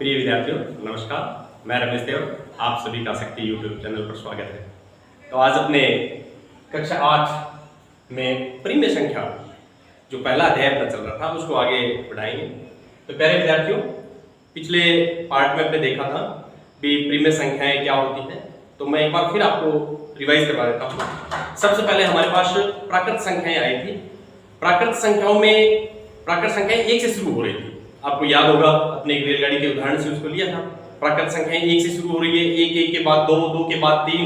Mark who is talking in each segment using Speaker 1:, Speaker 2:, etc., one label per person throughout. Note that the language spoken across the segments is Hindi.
Speaker 1: प्रिय विद्यार्थियों नमस्कार, मैं रमेश देव, आप सभी का शक्ति यूट्यूब चैनल पर स्वागत है। तो आज अपने कक्षा 8 में परिमेय संख्या जो पहला अध्याय अपना चल रहा था उसको आगे बढ़ाएंगे। तो प्यारे विद्यार्थियों, पिछले पार्ट में आपने देखा था कि परिमेय संख्याएं क्या होती हैं, तो मैं एक बार फिर आपको रिवाइज करवा देता हूँ। सबसे पहले हमारे पास प्राकृत संख्याएं आई थी। प्राकृत संख्याओं में प्राकृत संख्याएं 1 से शुरू हो रही थी। आपको याद होगा अपने एक रेलगाड़ी के उदाहरण से उसको लिया था। प्राकृत संख्याएं 1 से शुरू हो रही है, 1 के बाद 2, 2 के बाद 3,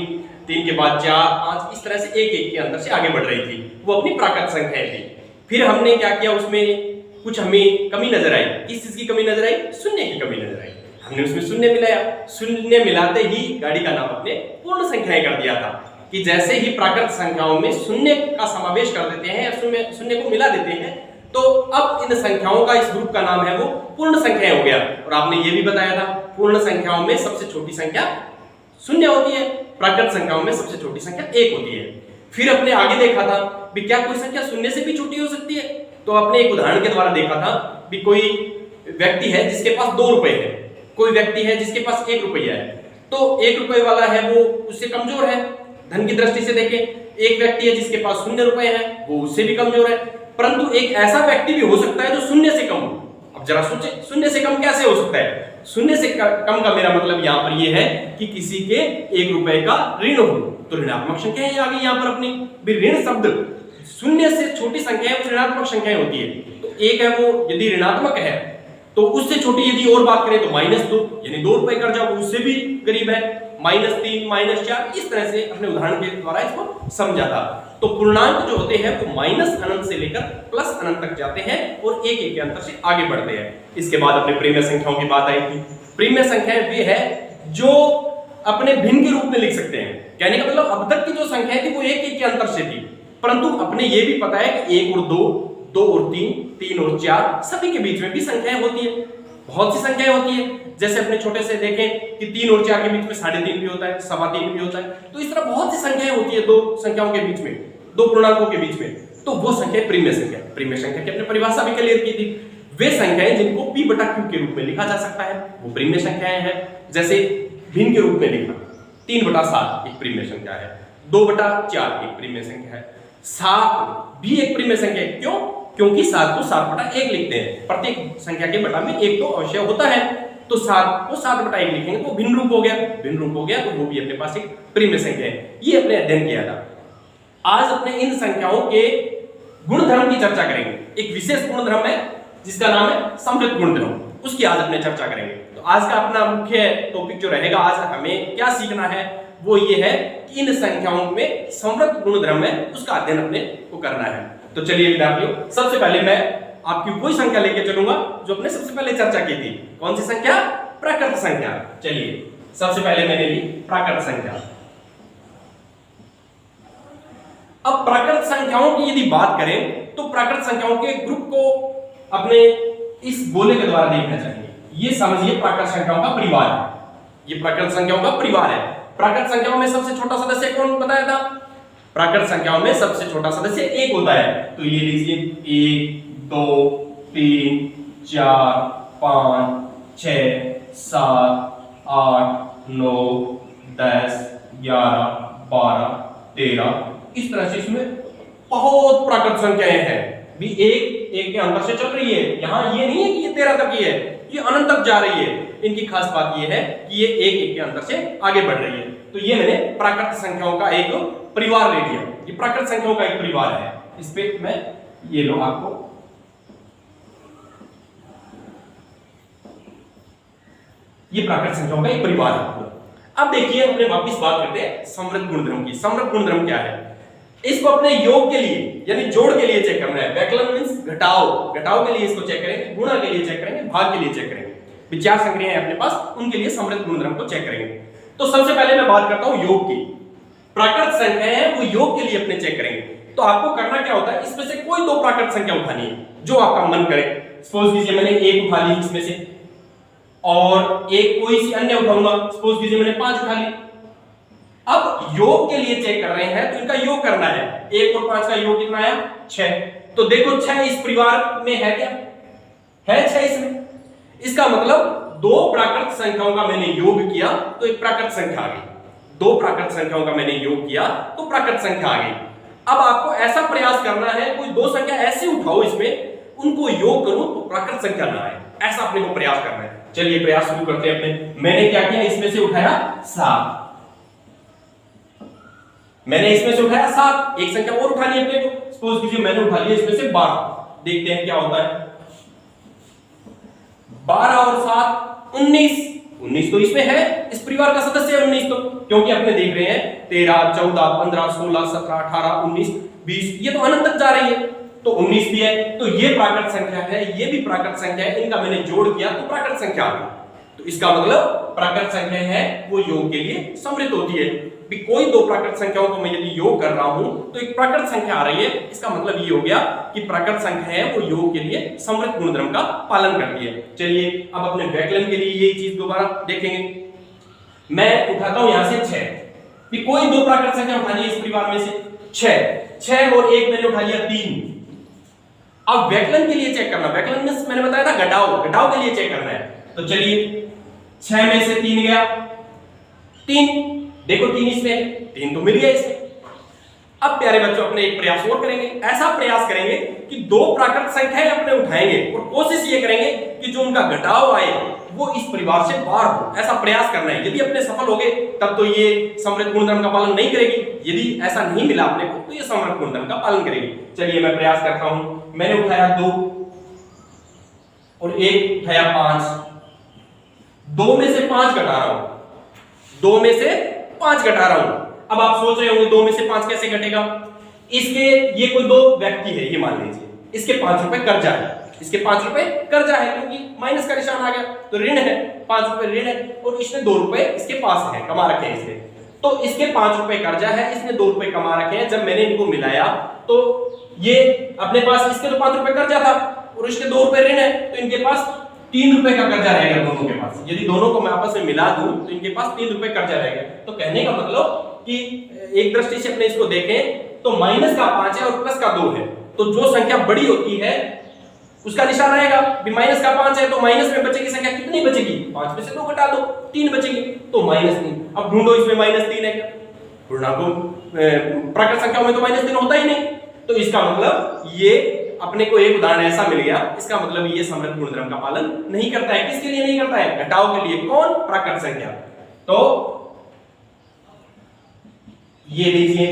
Speaker 1: 3 के बाद 4, 5, इस तरह से 1 के अंदर से आगे बढ़ रही थी। वो अपनी प्राकृत संख्याएं थी। फिर हमने क्या किया, उसमें कुछ हमें कमी नजर आई। किस चीज की कमी नजर आई? शून्य की कमी नजर आई। हमने उसमें शून्य मिलाया। शून्य मिलाते ही गाड़ी का नाम अपने पूर्ण संख्याएं कर दिया था कि जैसे ही प्राकृत संख्याओं में शून्य का समावेश कर देते हैं या शून्य को मिला देते हैं तो अब इन संख्याओं का इस ग्रुप का नाम है वो पूर्ण संख्याएं हो गया। और आपने ये भी बताया था पूर्ण संख्याओं में सबसे छोटी संख्या शून्य होती है, प्राकृत संख्याओं में सबसे छोटी संख्या 1 होती है। फिर अपने आगे देखा था भी क्या कोई संख्या शून्य से भी छोटी हो सकती है। तो आपने एक उदाहरण के द्वारा देखा था भी कोई व्यक्ति है जिसके पास 2 रुपए है, कोई व्यक्ति है जिसके पास 1 रुपया है। तो 1 रुपए वाला है वो उससे कमजोर है धन की दृष्टि से देखें। एक व्यक्ति है जिसके पास 0 रुपए है, वो उससे भी कमजोर है। परंतु एक ऐसा व्यक्ति भी हो सकता है जो शून्य से कम हो। अब जरा सोचे, शून्य से कम कैसे हो सकता है? शून्य से कम का मेरा मतलब यहाँ पर ये है कि किसी के 1 रुपए का ऋण हो, तो ऋणात्मक संख्या है आगे यहाँ पर अपनी भी। ऋण शब्द शून्य से छोटी संख्या है, वो ऋणात्मक संख्याएं होती है। तो 1 है वो यदि ऋणात्मक है तो उससे छोटी यदि और बात करें तो -2 यानी 2 रुपए कर जाओ उससे भी करीब है, -3, -4, इस तरह से अपने उदाहरण के द्वारा इसको समझा था। तो पूर्णांक जो होते हैं वो माइनस अनंत से लेकर प्लस अनंत तक जाते हैं और 1 के अंतर से आगे बढ़ते हैं। इसके बाद अपने परिमेय संख्याओं की बात आई थी। परिमेय संख्याएं वे है जो अपने भिन्न के रूप में लिख सकते हैं। कहने का मतलब अब तक की जो संख्या थी वो 1 के अंतर से थी, परंतु अपने ये भी पता है कि 1 और 2, 2 और 3, 3 और 4 सभी के बीच में भी संख्याएं होती है। बहुत सी संख्याएं होती है। जैसे अपने छोटे से देखें कि 3 और 4 के बीच में 3.5 भी होता है, 3.25 भी होता है। तो इस तरह बहुत सी संख्याएं होती है दो संख्याओं के बीच में, दो पूर्णांकों के बीच में। तो वो संख्या परिमेय संख्या। परिमेय संख्या की अपने परिभाषा भी क्लियर की थी। वे संख्याएं जिनको p/q के रूप में लिखा जा सकता है वो परिमेय संख्याएं हैं। जैसे भिन्न के रूप में लिखना 3/7 एक परिमेय संख्या है, 2/4 एक परिमेय संख्या है, 7 भी एक परिमेय संख्या है। क्यों? क्योंकि 7 को 7/1 लिखते हैं। प्रत्येक संख्या के बटा में 1 तो अवश्य होता है, तो 7 को 7/1 लिखेंगे तो भिन्न रूप हो गया। भिन्न रूप हो गया तो वो भी अपने पास एक परिमेय संख्या है। ये अपने अध्ययन किया था। आज अपने इन संख्याओं के गुणधर्म की चर्चा करेंगे। एक विशेष गुणधर्म है जिसका नाम है समृद्ध गुणधर्म, उसकी आज अपने चर्चा करेंगे। तो आज का अपना मुख्य टॉपिक जो रहेगा, आज हमें क्या सीखना है वो ये है कि इन संख्याओं में समृद्ध गुणधर्म है उसका अध्ययन अपने को करना है। तो चलिए विद्यार्थियों, सबसे पहले मैं आपकी कोई संख्या लेके चलूंगा जो अपने सबसे पहले चर्चा की थी। कौन सी संख्या? प्राकृत संख्या। चलिए सबसे पहले मैंने ली प्राकृत संख्या। अब प्राकृत संख्याओं की यदि बात करें तो प्राकृत संख्याओं के ग्रुप को अपने इस गोले के द्वारा देखना चाहिए। ये समझिए प्राकृत संख्याओं का परिवार है। ये प्राकृत संख्याओं का परिवार है। प्राकृत संख्याओं में सबसे छोटा सदस्य कौन बताया था? प्राकृत संख्याओं में सबसे छोटा सदस्य 1 होता है। तो ये लीजिए 1, 2, 3, 4, 5, 6, 7, 8, 9, 10, 11, 12, 13, इस तरह से इसमें बहुत प्राकृत संख्याएं हैं भी 1 के अंतर से चल रही है। यहां ये नहीं है कि ये 13 तक ही है, ये अनंत तक जा रही है। इनकी खास बात ये है कि ये 1 के अंतर से आगे बढ़ रही है। तो ये मैंने प्राकृत संख्याओं का एक परिवार ले लिया। ये प्राकृत संख्याओं का एक परिवार है। इस पे मैं ये लो आपको, ये प्राकृत संख्याओं का एक परिवार है। अब देखिए अपने वापस बात करते हैं समृद्ध गुणधर्म की। समृद्ध गुणधर्म क्या है? इसको अपने योग के लिए यानी जोड़ के लिए चेक करना है। व्यकलन मींस घटाव, घटाव के लिए इसको चेक करेंगे, गुणा के लिए चेक करेंगे, भाग के लिए चेक करेंगे। विचार संक्रियाएं अपने पास, उनके लिए समृद्ध गुणधर्म को चेक करेंगे। तो सबसे पहले मैं बात करता हूं योग की। प्राकृत संख्याएं हैं वो योग के लिए अपने चेक करेंगे। तो आपको करना क्या होता है, इसमें से कोई 2 प्राकृत संख्या उठानी है जो आपका मन करे। सपोज कीजिए मैंने 1 उठा ली इसमें से, और एक कोई सी अन्य उठाऊंगा। सपोज कीजिए मैंने 5 उठा ली। अब योग के लिए चेक कर रहे हैं तो इनका योग करना है। 1 और 5 का योग कितना आया? 6। तो देखो 6 इस परिवार में है क्या? है 6 इसमें। इसका मतलब दो प्राकृत संख्याओं का मैंने योग किया तो एक प्राकृत संख्या आ गई, दो प्राकृत संख्याओं का मैंने योग किया तो प्राकृत संख्या आ गई। अब आपको ऐसा प्रयास करना है, कोई दो संख्या ऐसी उठाओ इसमें उनको योग करूं तो प्राकृत संख्या ना आए, ऐसा अपने को प्रयास करना है। चलिए प्रयास शुरू करते हैं अपने। मैंने क्या किया, इसमें से उठाया 7, मैंने इसमें से उठाया 7, एक संख्या और उठानी है अपने को, सपोज कीजिए मैंने उठा लिया इसमें से 12, देखते हैं क्या होता है। 12 और 7 19, 19 तो इसमें है, इस परिवार का सदस्य है 19 तो, क्योंकि अपने देख रहे हैं 13 14 15 16 17 18 19 20, ये तो अनंत तक जा रही है, तो 19 भी है, तो ये प्राकृत संख्या है, ये भी प्राकृत संख्या है, इनका मैंने जोड़ किया तो प्राकृत संख्या आ गई। तो इसका मतलब प्राकृत संख्या है वो योग के लिए समृद्ध होती है। भी कोई दो प्राकृत संख्याओं को मैं यदि योग कर रहा हूं तो एक प्राकृत संख्या आ रही है, इसका मतलब ये हो गया कि प्राकृत संख्या है वो योग के लिए समृद्ध गुणधर्म का पालन करती है। चलिए अब अपने व्याकरण के लिए यही चीज दोबारा देखेंगे। मैं उठाता हूं यहां से 6, भी कोई दो प्राकृत संख्या उठानी है इस परिवार में से 6 और एक मैंने उठा लिया 3। अब व्याकरण के लिए चेक करना, व्याकरण में मैंने बताया था घटाव के लिए चेक करना है। तो चलिए 6 में से 3 गया 3, देखो 3 इसमें, 3 तो मिल गया इसमें। अब प्यारे बच्चों अपने एक प्रयास और करेंगे, ऐसा प्रयास करेंगे कि दो प्राकृत संख्याएं अपने उठाएंगे और कोशिश ये करेंगे कि जो उनका घटाव आए वो इस परिवार से बाहर हो, ऐसा प्रयास करना है। यदि अपने सफल हो गए तब तो ये समृद्ध गुणधर्म का पालन नहीं करेगी, यदि ऐसा नहीं मिला अपने को तो ये समृद्ध गुणधर्म का पालन करेगी। चलिए मैं प्रयास करता हूं। मैंने उठाया 2 और एक उठाया 5, 2 में से 5 घटा रहा हूं, 2 में से 5 घटा रहा हूं। अब आप सोच रहे होंगे 2 में से 5 कैसे घटेगा, इसके ये कोई दो व्यक्ति है, ये मान लीजिए इसके 5 रुपए कर्जा है, इसके 5 रुपए कर्जा है क्योंकि माइनस का निशान आ गया तो ऋण है, 5 रुपए ऋण है और इसने 2 रुपए इसके पास है, कमा रखे हैं इसने, तो इसके 5 रुपए कर्जा है, इसने 2 रुपए कमा रखे हैं। जब मैंने इनको मिलाया तो ये अपने पास, इसके तो 5 रुपए कर्जा था और इसके 2 रुपए ऋण है, तो इनके पास 3 रुपए का कर्जा रहेगा दोनों के पास। यदि दोनों को मैं आपस में मिला दूं तो इनके पास 3 रुपए कर्जा रहेगा। तो कहने का मतलब कि एक दृष्टि से अपने इसको देखें तो माइनस का 5 है और प्लस का 2 है, तो जो संख्या बड़ी होती है उसका निशान रहेगा। माइनस का 5 है तो माइनस में बचेगी संख्या कितनी बचेगी, 5 में से 2 घटा दो 3 बचेगी, तो -3। अब ढूंढो इसमें -3 है क्या, पूर्णांकों प्राकृत संख्याओं में तो -3 होता ही नहीं, तो इसका मतलब ये अपने को एक उदाहरण ऐसा मिल गया, इसका मतलब ये समृद्ध गुणधर्म का पालन नहीं करता है। किसके लिए नहीं करता है, घटाव के लिए। कौन, प्राकृत संख्या। तो ये लीजिए,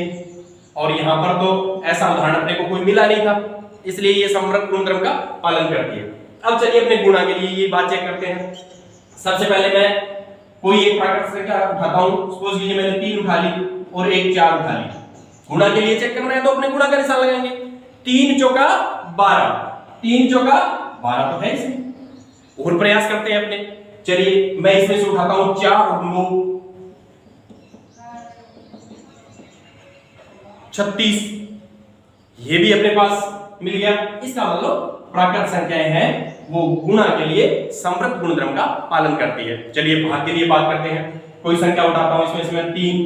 Speaker 1: और यहां पर तो ऐसा उदाहरण अपने को कोई मिला नहीं था, इसलिए ये समृद्ध गुणधर्म का पालन करती है। अब चलिए अपने गुणा के लिए ये बात चेक करते हैं। सबसे पहले मैं कोई एक प्राकृत संख्या उठाता हूं, सपोज कीजिए मैंने 3 उठा ली और एक 4 उठा ली। गुणा के लिए चेक करना है तो अपने गुणा का निशान लगाएंगे। 3 चौका 12, 3 चौका 12 तो है इसमें। और प्रयास करते हैं अपने। चलिए मैं इसमें से उठाता हूं 4 और 9 36, ये भी अपने पास मिल गया। इसका मतलब प्राकृत संख्याएं हैं वो गुणा के लिए समृद्ध गुणधर्म का पालन करती है। चलिए भाग के लिए बात करते हैं। कोई संख्या उठाता हूं, इसमें से मैं 3,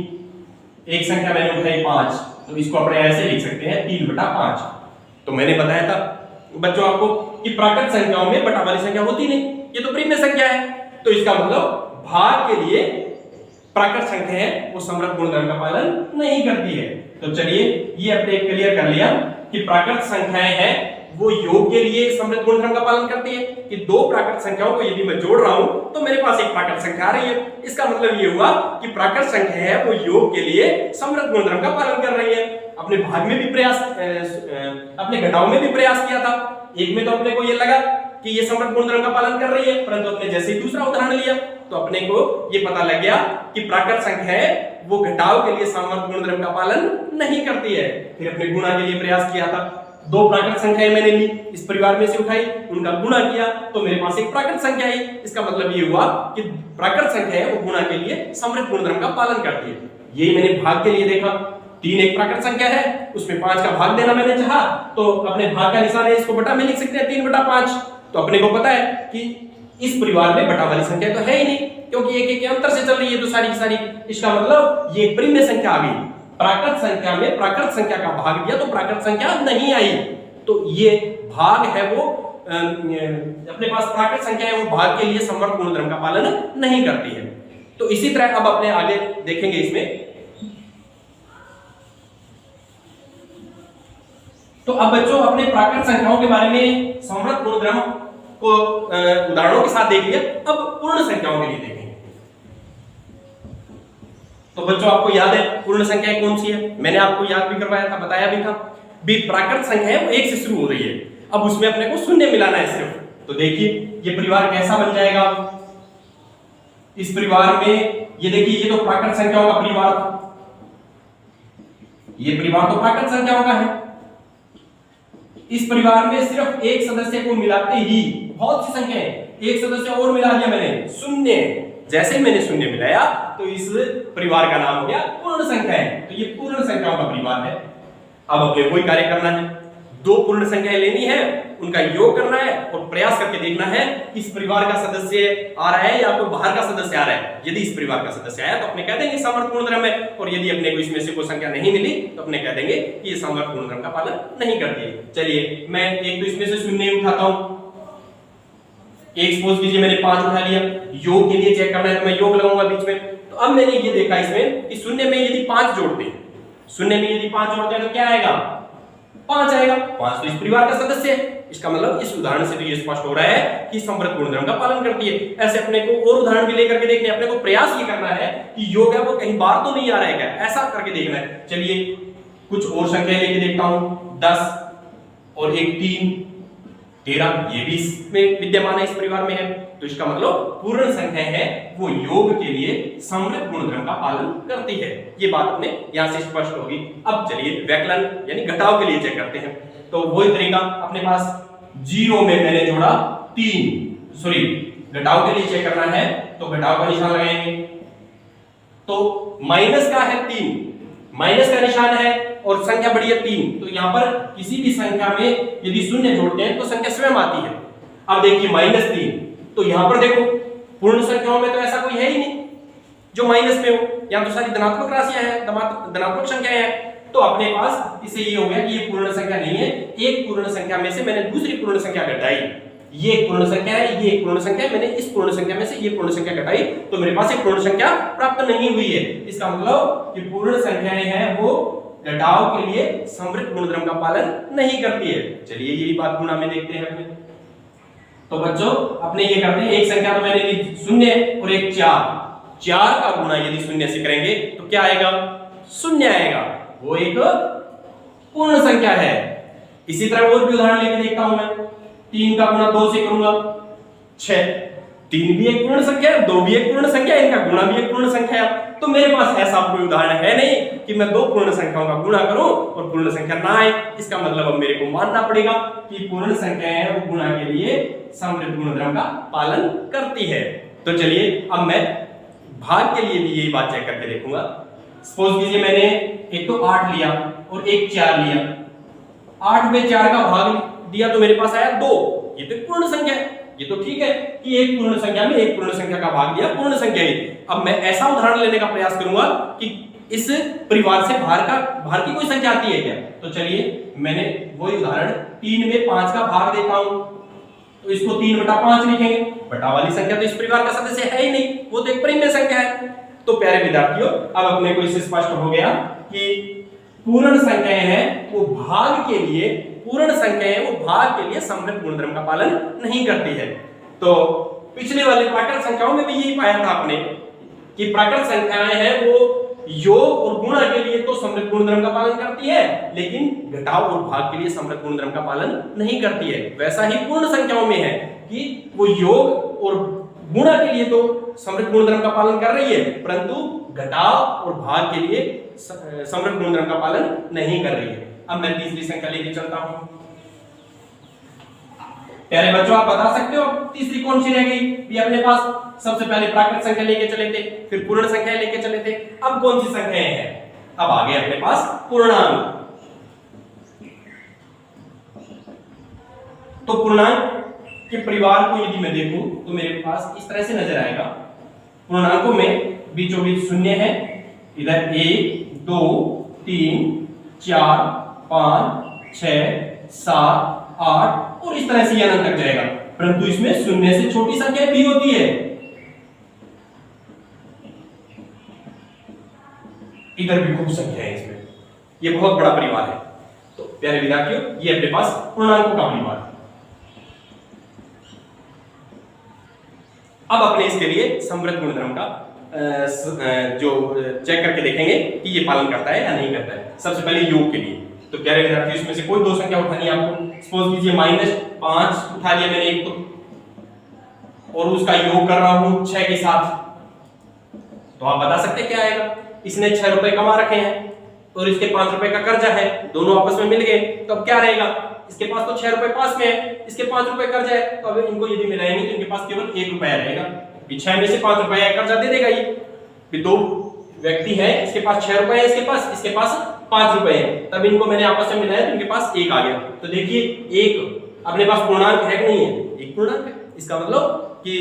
Speaker 1: एक संख्या मैंने उठाई 5, तो इसको अपने ऐसे लिख सकते हैं 3/5। तो मैंने बताया था बच्चों आपको कि प्राकृत संख्याओं में बटा वाली संख्या होती नहीं, ये तो प्रीमिय संख्या है, तो इसका मतलब भाग के लिए प्राकृत संख्या है वो समृद्ध गुणधर्म का पालन नहीं करती है। तो चलिए ये अपने क्लियर कर लिया कि प्राकृत संख्याएं हैं वो योग के लिए समृद्ध गुणधर्म का पालन करती है, कि दो प्राकृत संख्याओं को यदि मैं जोड़ रहा हूं तो मेरे पास एक प्राकृत संख्या आ रही है। इसका मतलब ये हुआ कि प्राकृत संख्या है वो योग के लिए समृद्ध गुणधर्म का पालन कर रही है। अपने भाग में भी प्रयास, अपने घटाव में भी प्रयास किया था। एक में तो अपने को ये लगा कि ये समृद्ध गुणधर्म का पालन कर रही है, परंतु अपने जैसे ही दूसरा उदाहरण लिया तो अपने को ये पता लग गया कि प्राकृत संख्या है वो घटाव के लिए समृद्ध गुणधर्म का पालन नहीं करती है। फिर अपने गुणा के लिए प्रयास किया था। दो प्राकृत संख्याएं मैंने ली, इस परिवार में से उठाई, उनका गुणा किया तो मेरे पास एक प्राकृत संख्या आई। इसका मतलब ये हुआ कि प्राकृत संख्या है वो गुणा के लिए समृद्ध गुणधर्म का पालन करती है। यही मैंने भाग के लिए देखा। 3 एक प्राकृत संख्या है, उसमें 5 का भाग देना मैंने चाहा तो अपने भाग का निशान है, इसको बटा में लिख सकते हैं 3/5। तो अपने को पता है कि इस परिवार में बटा वाली संख्या तो है ही नहीं, क्योंकि एक एक अंतर से चल रही है तो सारी की सारी। इसका मतलब ये प्रीमिय संख्या आ गई। प्राकृत संख्या में प्राकृत संख्या का भाग दिया तो प्राकृत संख्या नहीं आई, तो ये भाग है वो अपने पास प्राकृत संख्या है वो भाग के लिए समवर्त गुणधर्म का पालन नहीं करती है। तो इसी तरह अब अपने आगे देखेंगे इसमें। तो अब बच्चों अपने प्राकृत संख्याओं के बारे में समवर्त गुणधर्म को उदाहरणों के साथ देख लिया, अब पूर्ण संख्याओं के लिए देखेंगे। तो बच्चों आपको याद है पूर्ण संख्याएं कौन सी है, मैंने आपको याद भी करवाया था, बताया भी था। प्राकृत संख्या है वो 1 से शुरू हो रही है, अब उसमें अपने को शून्य मिलाना है सिर्फ। तो देखिए ये परिवार कैसा बन जाएगा। इस परिवार में ये देखिए ये तो प्राकृत संख्याओं का परिवार था, ये परिवार तो प्राकृत संख्याओं का है। इस परिवार में सिर्फ एक सदस्य को मिलाते ही, बहुत सी संख्या है, एक सदस्य और मिला दिया मैंने, शून्य। जैसे मैंने शून्य मिलाया तो इस परिवार का नाम हो गया पूर्ण संख्या है। तो ये पूर्ण संख्याओं का परिवार है। अब अपने कोई कार्य करना है, दो पूर्ण संख्याएं लेनी है, उनका योग करना है और प्रयास करके देखना है इस परिवार का सदस्य आ रहा है या कोई बाहर का सदस्य आ रहा है। यदि इस परिवार का सदस्य आया तो अपने कह देंगे समवर्त गुणधर्म है, और यदि अपने को इसमें से कोई संख्या नहीं मिली तो अपने कह देंगे कि ये समवर्त गुणधर्म का पालन नहीं करती है। चलिए मैं एक तो इसमें से शून्य उठाता हूं, एक सपोज कीजिए मैंने 5 उठा लिया, योग के लिए चेक करना है तो मैं योग लगाऊंगा बीच में। तो अब मैंने ये देखा इसमें कि शून्य में यदि 5 जोड़ते हैं, शून्य में यदि 5 जोड़ते हैं तो क्या आएगा, 5 आएगा। 5 तो इस परिवार का सदस्य है। इसका मतलब इस उदाहरण से तो ये स्पष्ट हो रहा है कि समवर्त गुणधर्म का पालन करती है। ऐसे अपने को और उदाहरण भी लेकर के देखने, अपने को प्रयास ये करना है कि योग है वो कहीं बाहर तो नहीं आ रहा है क्या, ऐसा करके देखना है। चलिए कुछ और संख्या लेके देखता हूं, 10 और 1 3 13, ये भी इसमें विद्यमान है, इस परिवार में है। तो इसका मतलब पूर्ण संख्या है वो योग के लिए समवर्त गुणधर्म का पालन करती है। ये बात अपने यहां से स्पष्ट होगी। अब चलिए व्यकलन यानी घटाव के लिए चेक करते हैं। तो वही तरीका अपने पास 0 में मैंने जोड़ा 3, सॉरी घटाव के लिए चेक करना है तो घटाव का निशान लगाएंगे। तो माइनस का है 3, माइनस का निशान है और संख्या बड़ी है 3, तो यहां पर किसी भी संख्या में यदि शून्य जोड़ते हैं तो संख्या स्वयं आती है। अब देखिए -3, तो यहां पर देखो पूर्ण संख्याओं में तो ऐसा कोई है ही नहीं जो माइनस में हो, यहां तो सारी धनात्मक राशियां हैं, धनात्मक संख्याएं हैं। तो अपने पास इससे ये हो गया कि ये पूर्ण संख्या नहीं है। एक पूर्ण संख्या में से मैंने दूसरी पूर्ण संख्या घटाई, ये एक पूर्ण संख्या है, ये एक पूर्ण संख्या है, मैंने इस पूर्ण संख्या में से ये पूर्ण संख्या घटाई तो मेरे पास एक पूर्ण संख्या प्राप्त नहीं हुई है। इसका मतलब कि पूर्ण संख्याएं हैं वो घटाव के लिए समवर्त गुणधर्म का पालन नहीं करती है। चलिए यही बात गुणा में देखते हैं अपने। तो बच्चों अपने ये करते हैं, एक संख्या तो मैंने ली 0 और एक 4 का गुणा यदि 0 से करेंगे तो क्या आएगा, 0 आएगा, वो एक पूर्ण संख्या है। इसी तरह और भी उदाहरण लेके देखता हूं मैं। 3 का गुणा 2 से करूंगा 6, 3 भी एक पूर्ण संख्या है, 2 भी एक पूर्ण संख्या है, इनका गुणा भी एक पूर्ण संख्या है। तो मेरे पास ऐसा कोई उदाहरण है नहीं कि मैं 2 पूर्ण संख्याओं का गुणा करूं और पूर्ण संख्या ना आए। इसका मतलब अब मेरे को मानना पड़ेगा कि पूर्ण संख्याएं हैं वो गुणा के लिए समवर्त गुणधर्म का पालन करती है। तो चलिए अब मैं भाग के लिए भी यही बात चेक करके देखूंगा। सपोज कीजिए मैंने एक तो 8 लिया और एक 4 लिया, 8 में 4 का भाग दिया तो मेरे पास आया 2, ये तो पूर्ण संख्या है। ये तो ठीक है कि एक पूर्ण संख्या में एक पूर्ण संख्या का भाग दिया, पूर्ण संख्या ही। अब मैं ऐसा उदाहरण लेने का प्रयास करूंगा कि इस परिवार से बाहर की कोई संख्या आती है क्या। तो चलिए मैंने वही उदाहरण 3 में 5 का भाग देता हूं, तो इसको 3/5 लिखेंगे। बटा वाली संख्या तो इस परिवार का सदस्य है ही नहीं, वो तो एक परिमेय संख्या है। तो प्यारे विद्यार्थियों अब अपने को इससे स्पष्ट हो गया कि पूर्ण संख्याएं हैं वो भाग के लिए, पूर्ण संख्याएं वो भाग के लिए समवर्त गुणधर्म का पालन नहीं करती है। तो पिछले वाले प्राकृत संख्याओं में भी यही पाया था आपने कि प्राकृत संख्याएं हैं वो योग और गुणा के लिए तो समवर्त गुणधर्म का पालन करती है, लेकिन घटाव और भाग के लिए समवर्त गुणधर्म का पालन नहीं करती है। वैसा ही पूर्ण संख्याओं में है कि वो योग और गुणा के लिए तो समवर्त गुणधर्म का पालन कर रही है, परंतु घटाव और भाग के लिए समवर्त गुणधर्म का पालन नहीं कर रही है। अब मैं तीसरी संख्या लेके चलता हूं। प्यारे बच्चों आप बता सकते हो तीसरी कौन सी रह गई। ये अपने पास सबसे पहले प्राकृत संख्या लेके चले थे, फिर पूर्ण संख्या लेके चले थे, अब कौन सी संख्याएं हैं, अब आ गए अपने पास पूर्णांक। तो पूर्णांक के परिवार को यदि मैं देखूं तो मेरे पास इस तरह से नजर आएगा। पूर्णांकों में बीचों बीच शून्य है, इधर 1 2 3 4 5 6 7 8 और इस तरह से ये अनंत तक जाएगा, परंतु इसमें शून्य से छोटी संख्या भी होती है। इधर भी खूब संख्या है इसमें, ये बहुत बड़ा परिवार है। तो प्यारे विद्यार्थियों, ये अपने पास पूर्णांकों का परिवार है। अब अपने इसके लिए समवृत्त गुणधर्म का जो चेक करके देखेंगे कि ये पालन करता है या नहीं करता है। सबसे पहले योग के लिए, तो प्यारे विद्यार्थियों इसमें से कोई दो संख्या उठानी है आपको। सपोज कीजिए -5 उठा लिया मैंने एक तो, और उसका योग कर रहा हूं 6 के साथ, तो आप बता सकते हैं क्या आएगा। इसने 6 रुपए कमा रखे हैं और इसके 5 रुपए का कर्जा है, दोनों आपस में मिल गए, तो अब क्या रहेगा, इसके पास तो 6 रुपए पास में है, इसके 5 रुपए कर्जा है, तो अब इनको यदि मिलाएंगे तो इनके पास केवल 1 रुपया रहेगा। 6 में से 5 रुपया कर्जा दे देगा ये। दो व्यक्ति है, इसके पास 6 रुपए है, इसके पास 5 रुपए है, तब इनको मैंने आपस में मिलाया तो इनके पास 1 आ गया। तो देखिए एक अपने पास पूर्णांक है कि नहीं है, एक पूर्णांक है। इसका मतलब कि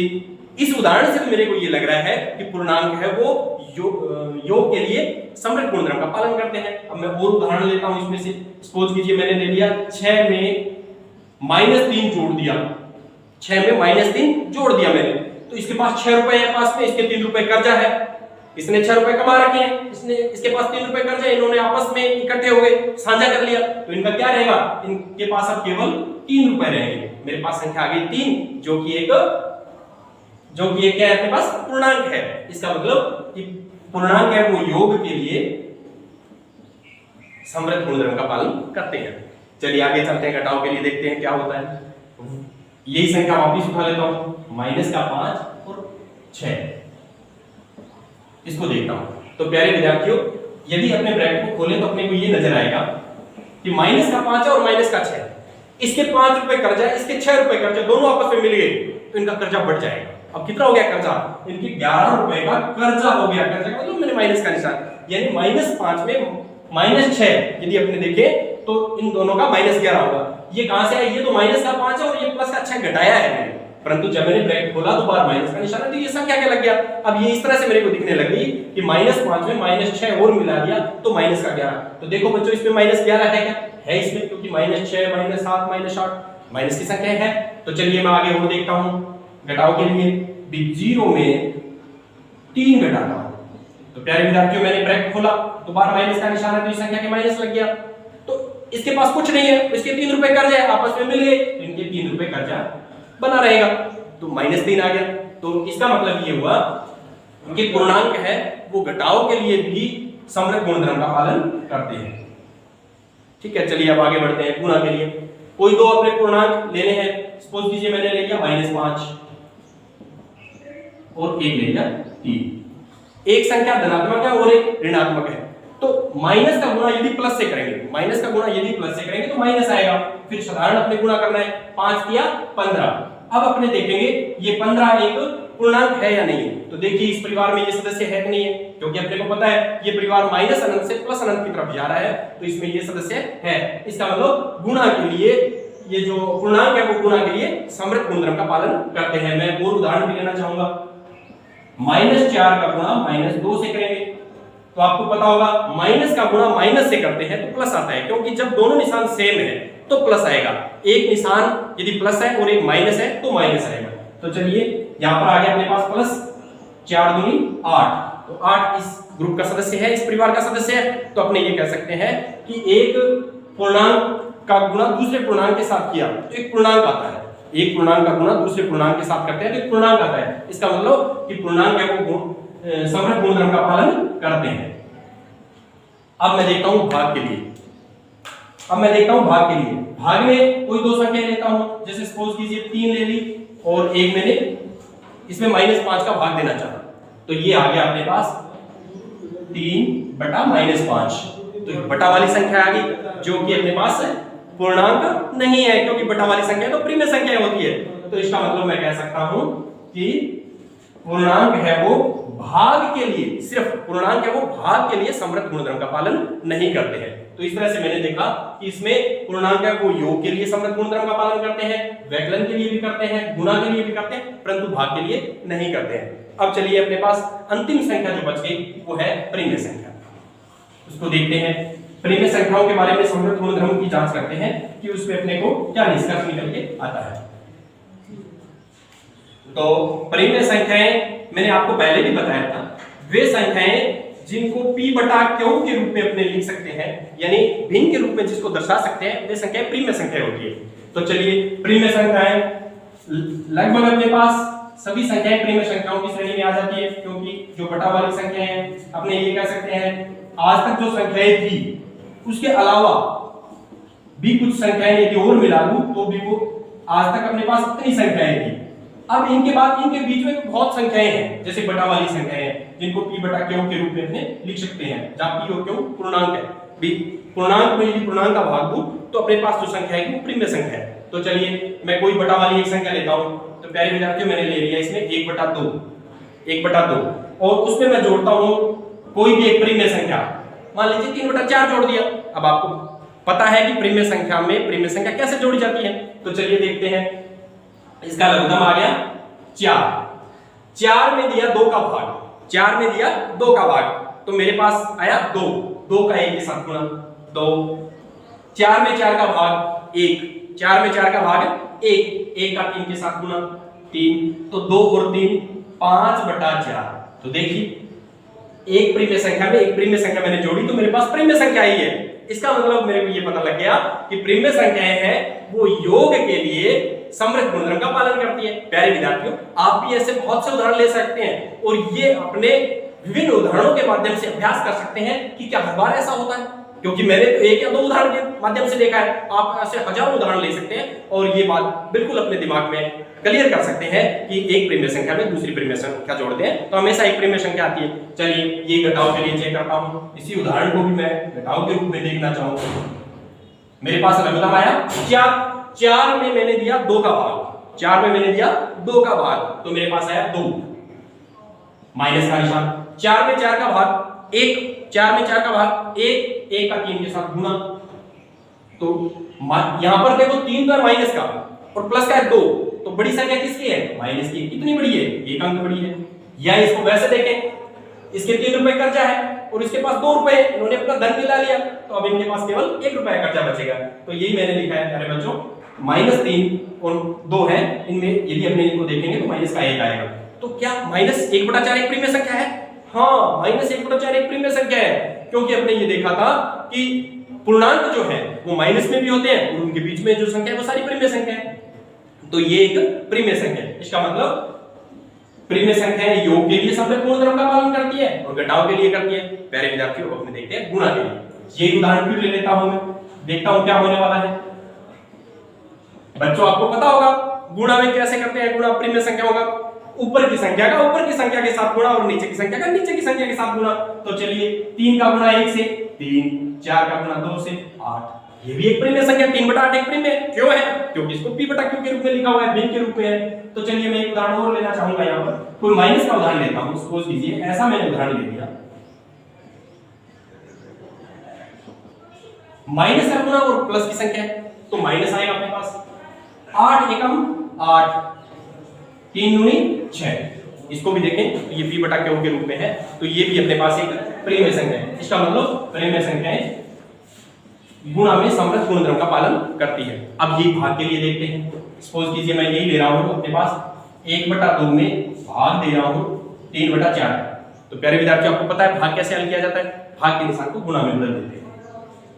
Speaker 1: इस उदाहरण से तो मेरे को ये लग रहा है कि पूर्णांक है वो योग के लिए समवृत्त गुणधर्म का पालन करते हैं। अब मैं और उदाहरण लेता हूं इसमें से। सपोज कीजिए मैंने ले लिया 6 में -3 जोड़ दिया, 6 में -3 जोड़ दिया मैंने, तो इसके पास 6 रुपए है पास में, इसके 3 रुपए कर्जा है, इसने 6 रुपए कमा रखे हैं, इसके पास 3 रुपए कर्जा है, इन्होंने आपस में इकट्ठे हो गए, साझा कर लिया, तो इनका क्या रहेगा, इनके पास अब केवल 3 रुपए रहेंगे। मेरे पास संख्या आ गई 3, जो कि एक क्या है अपने पास पूर्णांक है। इसका मतलब कि पूर्णांक है वो योग के लिए समवृत्त गुणधर्म का पालन करते हैं। चलिए आगे चलते हैं, घटाव के लिए देखते हैं क्या होता है। यही संख्या वापिस उठा लेता हूं, -5 और 6, इसको देखता हूं। तो प्यारे विद्यार्थियों, यदि अपने ब्रैकेट को खोलें तो अपने को ये नजर आएगा कि -5 और -6, इसके 5 रुपए कर्जा, इसके 6 रुपए कर्जा, दोनों आपस में मिल गए तो इनका कर्जा बढ़ जाएगा। अब कितना हो गया कर्जा, इनके 11 रुपए का कर्जा हो गया। कर्जा का मतलब मैंने माइनस का निशान, यानी -5 में -6 यदि अपने देखें तो इन दोनों का -11 होगा। ये कहां से आया, ये तो -5 है और ये प्लस का 6 घटाया है मैंने, परंतु जब मैंने ब्रैकेट खोला तो बाहर माइनस का निशान है, तो ये संख्या क्या लग गया। अब ये इस तरह से मेरे को दिखने लगी कि -5 में -6 और मिला दिया तो -11। तो देखो बच्चों, इसमें -11 है क्या, है इसमें, क्योंकि -6 -7 -8 माइनस की संख्या है। तो चलिए मैं आगे और देखता हूं घटाव के लिए। 0 में 3 घटाना हो, तो प्यारे विद्यार्थियों मैंने ब्रैकेट खोला तो बाहर माइनस का निशान है, तो इस संख्या के माइनस लग गया। तो इसके पास कुछ नहीं है, इसके 3 रुपए कर्जा है, आपस में मिल गए, इनके 3 रुपए कर्जा बना रहेगा, तो -3 आ गया। तो इसका मतलब ये हुआ कि पूर्णांक है वो घटाव के लिए भी समवृत्त गुणधर्म का पालन करते हैं। ठीक है, चलिए अब आगे बढ़ते हैं गुणा के लिए। कोई दो अपने पूर्णांक लेने हैं। सपोज कीजिए मैंने ले लिया -5 और एक ले लिया 3। एक संख्या धनात्मक है और एक ऋणात्मक है, तो माइनस का गुणा यदि प्लस से करेंगे, माइनस का गुणा यदि प्लस से करेंगे तो माइनस आएगा। फिर साधारण अपने गुणा करना है, 5 किया 15। अब अपने देखेंगे ये 15 एक पूर्णांक है या नहीं। तो देखिए इस परिवार में ये सदस्य है कि नहीं है, क्योंकि अपने को पता है ये परिवार माइनस अनंत से प्लस अनंत की तरफ जा रहा है, तो इसमें ये सदस्य है। इसका मतलब गुणा के लिए ये जो पूर्णांक है वो गुणा के लिए समवृत्त गुणधर्म का पालन करते हैं। मैं और उदाहरण भी लेना चाहूंगा। -4 का गुणा -2 से करेंगे, तो आपको पता होगा माइनस का गुणा माइनस से करते हैं तो प्लस आता है, क्योंकि जब दोनों निशान सेम है तो प्लस आएगा। एक निशान यदि प्लस है और एक माइनस है तो माइनस आएगा। तो चलिए यहां पर आ गया अपने पास प्लस, 4 दूनी 8, तो 8 इस ग्रुप का सदस्य है, इस परिवार का सदस्य है। तो अपने ये कह सकते हैं कि एक पूर्णांक का गुणा दूसरे पूर्णांक के साथ किया तो एक पूर्णांक आता है, एक पूर्णांक का गुणा दूसरे पूर्णांक के साथ करते हैं तो एक पूर्णांक आता है। इसका मतलब कि पूर्णांक है वो समवृत्त गुणधर्म का पालन करते हैं। अब मैं देखता हूं भाग के लिए। भाग में कोई दो संख्या लेता हूं, जैसे सपोज कीजिए 3 ले ली और एक मैंने इसमें -5 का भाग देना चाहा, तो ये आ गया अपने पास 3/-5। तो बटा वाली संख्या आ गई, जो कि अपने पास पूर्णांक नहीं है, क्योंकि बटा वाली संख्या तो प्रिय संख्या होती है। तो इसका मतलब मैं कह सकता हूं कि पूर्णांक है वो भाग के लिए, सिर्फ पूर्णांक है वो भाग के लिए समवृत्त गुणधर्म का पालन नहीं करते हैं। तो इस तरह से मैंने देखा कि इसमें पूर्णांक है वो योग के लिए समवृत्त गुणधर्म का पालन करते हैं, व्यकलन के लिए भी करते हैं, गुणा के लिए भी करते हैं, परंतु भाग के लिए नहीं करते हैं। अब चलिए अपने पास अंतिम संख्या जो बच गई वो है परिमेय संख्या, उसको देखते हैं। प्रिमेय संख्याओं के बारे में समृद्ध गुणधर्म की जांच करते हैं कि उसमें अपने को क्या निष्कर्ष निकल के आता है। तो प्रिमेय संख्याएं मैंने आपको पहले भी बताया था, वे संख्याएं जिनको p बटा q के रूप में अपने लिख सकते हैं, यानी भिन्न के रूप में जिसको दर्शा सकते हैं, वे संख्याएं प्रिमेय संख्या होती है। तो चलिए प्रिमेय संख्याएं लगभग अपने पास सभी संख्याएं प्रिमेय संख्याओं की श्रेणी में आ जाती है, क्योंकि जो बटा वाली संख्याएं हैं अपने ये कह सकते हैं आज तक जो संख्याएं थी उसके अलावा भी कुछ संख्याएं यदि और मिला दूं तो भी वो आज तक अपने पास इतनी संख्याएं थी। अब इनके बाद इनके बीच में बहुत संख्याएं हैं, जैसे बटा वाली संख्याएं हैं जिनको p बटा q के रूप में अपने लिख सकते हैं, जहां p और q पूर्णांक है। भी पूर्णांक में यदि पूर्णांक का भाग दूं तो अपने पास जो संख्या है वो प्रिमेय संख्या है। तो चलिए मैं कोई बटा वाली एक संख्या लेता हूं, तो प्यारे विद्यार्थियों मैंने ले लिया इसमें 1/2 और उसमें मैं जोड़ता हूं कोई भी एक प्रिमेय संख्या, मान लीजिए 3/4 जोड़ दिया। अब आपको पता है कि प्रिमेय संख्या में प्रिमेय संख्या कैसे जोड़ी जाती है, तो चलिए देखते हैं। इसका लघुत्तम आ गया 4 में दिया 2 का भाग, 4 में दिया 2 का भाग, तो मेरे पास आया 2 का 1 के साथ गुणा 2। 4 में 4 का भाग 1, 4 में 4 का भाग 1 का 3 के साथ गुणा 3, तो 2 और 3 5/4। तो देखिए एक प्रिमेय संख्या में एक प्रिमेय संख्या मैंने जोड़ी तो मेरे पास प्रिमेय संख्या ही है। इसका मतलब मेरे को ये पता लग गया कि प्रिमेय संख्याएं हैं वो योग के लिए समृद्ध गुणधर्म का पालन करती है। प्यारे विद्यार्थियों आप भी ऐसे बहुत से उदाहरण ले सकते हैं और ये अपने विभिन्न उदाहरणों के माध्यम से अभ्यास कर सकते हैं कि क्या हर बार ऐसा होता है, क्योंकि मैंने तो 1 या 2 उदाहरण के माध्यम से देखा है। आप ऐसे हजारों उदाहरण ले सकते हैं और ये बात बिल्कुल अपने दिमाग में क्लियर कर सकते हैं कि एक प्रिमेय संख्या में दूसरी प्रिमेय संख्या जोड़ते हैं तो हमेशा एक प्रिमेय संख्या आती है। चलिए ये घटाव के लिए चेक करता हूं, इसी उदाहरण को भी मैं घटाव के रूप में देखना चाहूंगा। मेरे पास लघुत्तम आया 4 में मैंने दिया 2 का भाग, 4 में मैंने दिया 2 का भाग, तो मेरे पास आया 2 माइनस का निशान। 4 में 4 का भाग 1, 4 में 4 का भाग 1 का 3 के साथ गुणा, तो यहां पर देखो 3 तो माइनस का और प्लस का है 2, तो बड़ी संख्या किसकी है? माइनस की। कितनी बड़ी है? 1 अंक बड़ी है। या इसको वैसे देखें, इसके 3 रुपए कर्जा है और इसके पास 2 रुपए, इन्होंने अपना धन मिला लिया तो अब इनके पास केवल 1 रुपया कर्जा बचेगा। तो यही मैंने लिखा है प्यारे बच्चों, -3 और 2 है, इनमें यदि अपने इनको देखेंगे तो माइनस का 1 आएगा। तो क्या -1/4 एक प्रिमेय संख्या है? हाँ, -1/4 एक प्रिमेय संख्या है, क्योंकि अपने ये देखा था कि पूर्णांक जो है वो माइनस में भी होते हैं और उनके बीच में जो संख्या है वो सारी प्रिमेय संख्या है। तो ये एक प्रिमेय संख्या है। इसका मतलब प्रिमेय संख्या योग के लिए समृद्ध गुणधर्म का पालन करती है और घटाव के लिए करती है। प्यारे विद्यार्थियों अपने देखते हैं गुणा के लिए। ये उदाहरण फिर ले लेता हूं मैं, देखता हूं क्या होने वाला है। बच्चों आपको पता होगा गुणा में कैसे करते हैं। गुणा प्रिमेय संख्याओं का ऊपर की संख्या का ऊपर की संख्या के साथ गुणा और नीचे की संख्या का नीचे की संख्या के साथ गुणा। तो चलिए 3 का गुणा 1 से 3, 4 का गुणा 2 से 8। ये भी एक प्रिमेय संख्या 3/8 एक प्रिमेय क्यों है? क्योंकि इसको p बटा q के रूप में लिखा हुआ है, भिन्न के रूप में है। तो चलिए मैं एक उदाहरण और लेना चाहूंगा। यहाँ पर कोई माइनस का उदाहरण लेता हूं, सपोज कीजिए ऐसा मैंने उदाहरण ले लिया, माइनस का गुणा और प्लस की संख्या है तो माइनस आएगा अपने पास। 8 एकम 8, 3 दूनी 6। इसको भी देखें तो ये p बटा q के रूप में है, तो ये भी अपने पास एक प्रिमेय संख्या है। इसका मतलब प्रिमेय संख्याएं गुणा में समृद्ध गुणधर्म का पालन करती है। अब ये भाग के लिए देखते हैं। सपोज कीजिए मैं यही ले रहा हूं अपने पास 1/2 में भाग दे रहा हूं 3/4। तो प्यारे विद्यार्थियों आपको पता है भाग कैसे हल किया जाता है? भाग के निशान को गुणा में बदल देते हैं।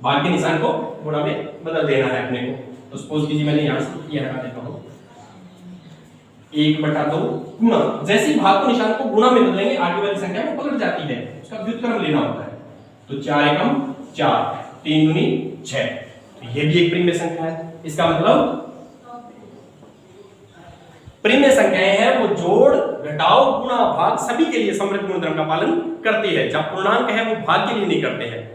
Speaker 1: भाग के निशान को गुणा में बदल देना है अपने को। तो सपोज कीजिए मैंने यहां से ये हटा देता हूं 1/2 गुणा, जैसे ही भाग को निशान को गुणा में बदलेंगे आगे वाली संख्या में पलट जाती है, उसका व्युत्क्रम लेना होता है। तो 4 एकम 4, 3 दूनी 6। तो ये भी एक प्रिमेय संख्या है। इसका मतलब प्रिमेय संख्याएं हैं वो जोड़ घटाव गुणा भाग सभी के लिए समृद्ध गुणधर्म का पालन करती है। जब पूर्णांक है वो भाग के लिए नहीं करते हैं,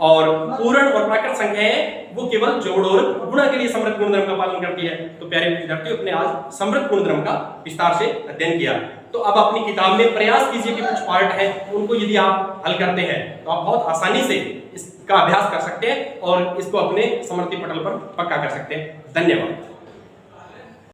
Speaker 1: और पूर्ण और प्राकृत संख्याएं वो केवल जोड़ और गुणा के लिए समृद्ध गुणधर्म का पालन करती है। तो प्यारे विद्यार्थियों अपने आज समृद्ध गुणधर्म का विस्तार से अध्ययन किया। तो अब अपनी किताब में प्रयास कीजिए कि कुछ पार्ट है उनको यदि आप हल करते हैं तो आप बहुत आसानी से इसका अभ्यास कर सकते हैं और इसको अपने स्मृति पटल पर पक्का कर सकते हैं। धन्यवाद।